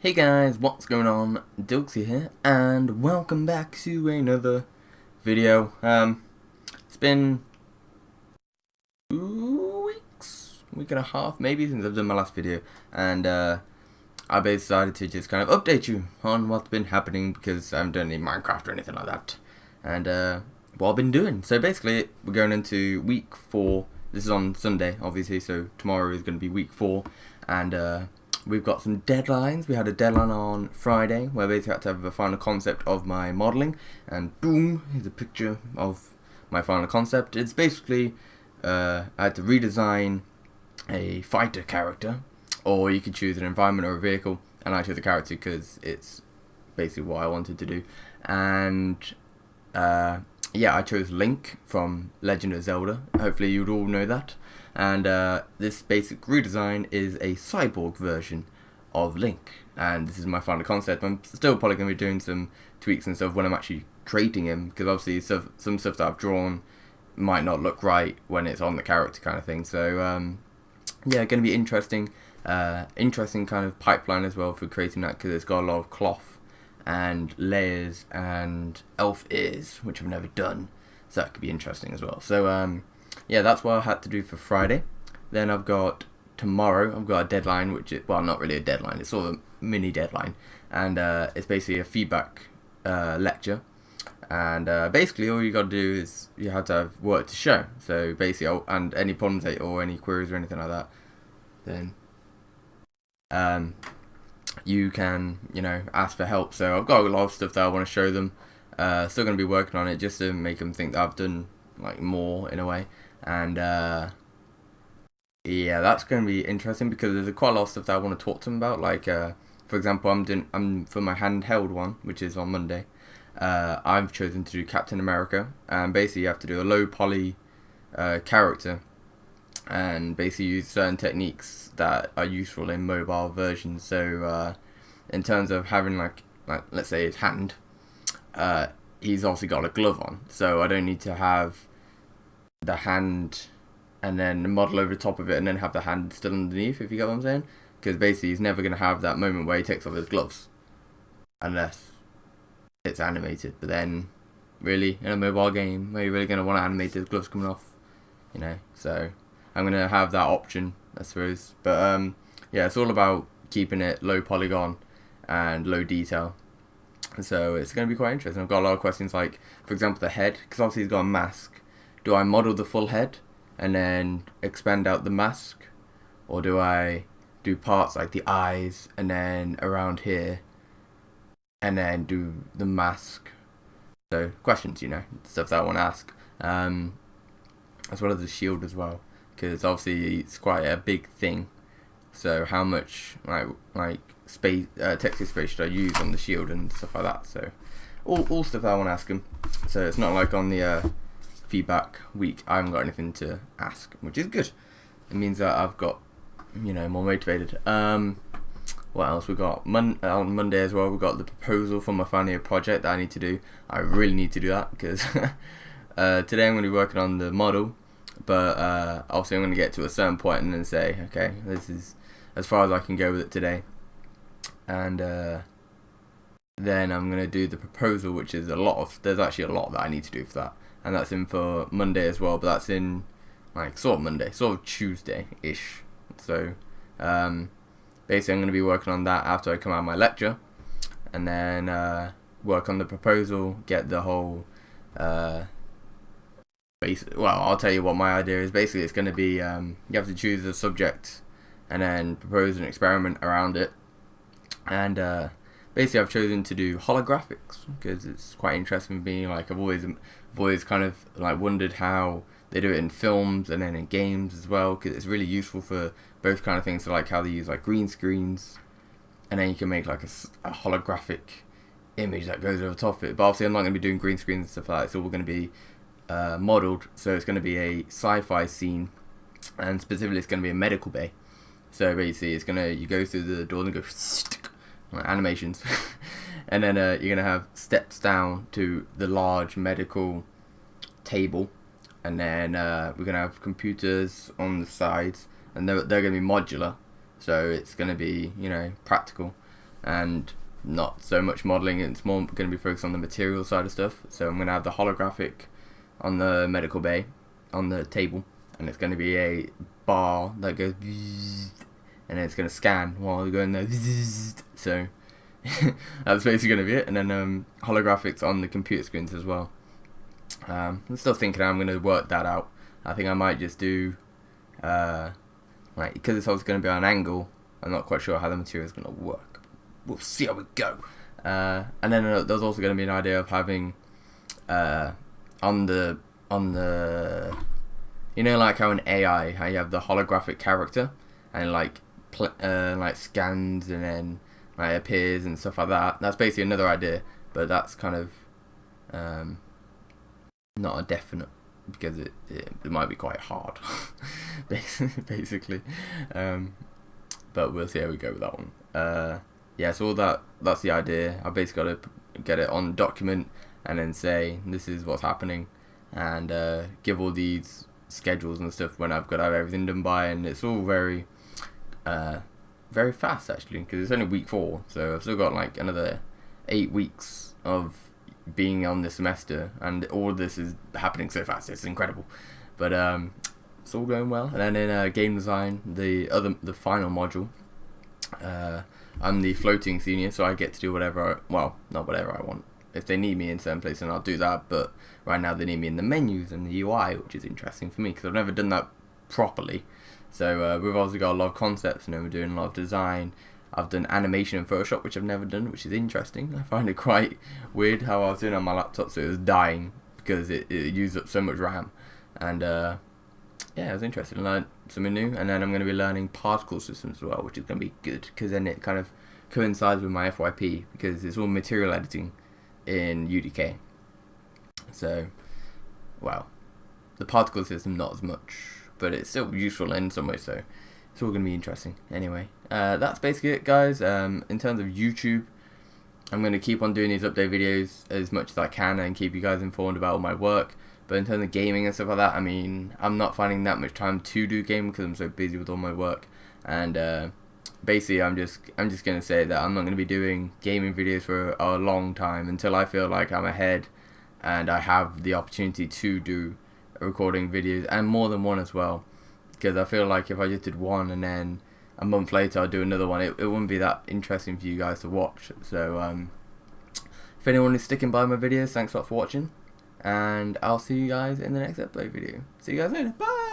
Hey guys, what's going on? Dilksy here, and welcome back to another video. It's been 2 weeks, week and a half maybe since I've done my last video, and I basically decided to just kind of update you on what's been happening because I haven't done any Minecraft or anything like that, and what I've been doing. So basically, we're going into week 4. This is on Sunday, obviously, so tomorrow is going to be week 4, and we've got some deadlines. We had a deadline on Friday where we basically had to have a final concept of my modelling, and boom, here's a picture of my final concept. It's basically, I had to redesign a fighter character, or you could choose an environment or a vehicle, and I chose a character because it's basically what I wanted to do. And yeah, I chose Link from Legend of Zelda. Hopefully you'd all know that. And this basic redesign is a cyborg version of Link, and this is my final concept. I'm still probably going to be doing some tweaks and stuff when I'm actually creating him, because obviously some stuff that I've drawn might not look right when it's on the character kind of thing. So yeah, going to be interesting kind of pipeline as well for creating that, because it's got a lot of cloth and layers and elf ears, which I've never done, so that could be interesting as well. So yeah, that's what I had to do for Friday. Then I've got tomorrow, I've got a deadline, which is, well, not really a deadline, it's sort of a mini deadline, and it's basically a feedback lecture, and basically all you got to do is you have to have work to show. So basically, and any problems or any queries or anything like that, then you can, ask for help. So I've got a lot of stuff that I want to show them. Still going to be working on it just to make them think that I've done like more in a way. And yeah, that's going to be interesting because there's quite a lot of stuff that I want to talk to them about. Like for example, I'm for my handheld one, which is on Monday. I've chosen to do Captain America, and basically you have to do a low poly character, and basically use certain techniques that are useful in mobile versions. So in terms of having like let's say his hand, he's obviously got a glove on, so I don't need to have the hand and then model over the top of it and then have the hand still underneath, if you get what I'm saying, because basically he's never going to have that moment where he takes off his gloves unless it's animated. But then really, in a mobile game, are you really going to want to animate his gloves coming off, so I'm going to have that option, I suppose. But yeah, it's all about keeping it low polygon and low detail, so it's going to be quite interesting. I've got a lot of questions, like for example the head, because obviously he's got a mask. Do I model the full head and then expand out the mask, or do I do parts like the eyes and then around here and then do the mask? So questions, stuff that I want to ask, as well as the shield as well, because obviously it's quite a big thing. So how much like space, texture space should I use on the shield and stuff like that? So all stuff that I want to ask him. So it's not like on the feedback week I haven't got anything to ask, which is good. It means that I've got more motivated. What else we got? On Monday as well, we got the proposal for my final year project that I need to do. I really need to do that because today I'm going to be working on the model, but obviously I'm going to get to a certain point and then say, okay, this is as far as I can go with it today, and then I'm going to do the proposal, which is there's actually a lot that I need to do for that, and that's in for Monday as well, but that's in sort of Monday, sort of Tuesday-ish. So basically I'm going to be working on that after I come out of my lecture, and then work on the proposal, get the whole well, I'll tell you what my idea is. Basically it's going to be you have to choose a subject and then propose an experiment around it, and basically I've chosen to do holographics because it's quite interesting for me. Like I've always kind of wondered how they do it in films and then in games as well, because it's really useful for both kind of things. So like how they use green screens, and then you can make a holographic image that goes over top of it. But obviously I'm not going to be doing green screens and stuff like that. It's all going to be modeled. So it's going to be a sci-fi scene, and specifically it's going to be a medical bay. So basically it's you go through the door and go animations and then you're going to have steps down to the large medical table, and then we're going to have computers on the sides, and they're going to be modular, so it's going to be practical, and not so much modeling. It's more going to be focused on the material side of stuff. So I'm going to have the holographic on the medical bay on the table, and it's going to be a bar that goes and then it's going to scan while you're going there. So that's basically going to be it. And then holographics on the computer screens as well. I'm still thinking I'm going to work that out. I think I might just do like, because it's always going to be on an angle, I'm not quite sure how the material is going to work. We'll see how we go. And then there's also going to be an idea of having on the you know, like how in AI, how you have the holographic character and like scans and then like appears and stuff like that. That's basically another idea, but that's kind of not a definite, because it might be quite hard basically. But we'll see how we go with that one. Yeah, so that's the idea. I basically got to get it on document and then say this is what's happening, and give all these schedules and stuff when I've got to have everything done by. And it's all very very fast actually, because it's only week 4, so I've still got like another 8 weeks of being on this semester, and all of this is happening so fast. It's incredible. But it's all going well. And then in game design, the final module, I'm the floating senior, so I get to do whatever not whatever I want. If they need me in certain places, then I'll do that, but right now they need me in the menus and the UI, which is interesting for me because I've never done that properly. So we've also got a lot of concepts, and then we're doing a lot of design. I've done animation in Photoshop, which I've never done, which is interesting. I find it quite weird how I was doing it on my laptop, so it was dying because it used up so much RAM. And yeah, I was interested in learning something new. And then I'm going to be learning particle systems as well, which is going to be good because then it kind of coincides with my FYP, because it's all material editing in UDK. So, well, the particle system not as much, but it's still useful in some way, so it's all going to be interesting. Anyway, that's basically it, guys. In terms of YouTube, I'm going to keep on doing these update videos as much as I can and keep you guys informed about all my work. But in terms of gaming and stuff like that, I mean, I'm not finding that much time to do gaming because I'm so busy with all my work. And basically, I'm just going to say that I'm not going to be doing gaming videos for a long time until I feel like I'm ahead and I have the opportunity to do recording videos, and more than one as well. Because I feel like if I just did one and then a month later I'd do another one, it wouldn't be that interesting for you guys to watch. So if anyone is sticking by my videos, thanks a lot for watching, and I'll see you guys in the next upload video. See you guys later. Bye!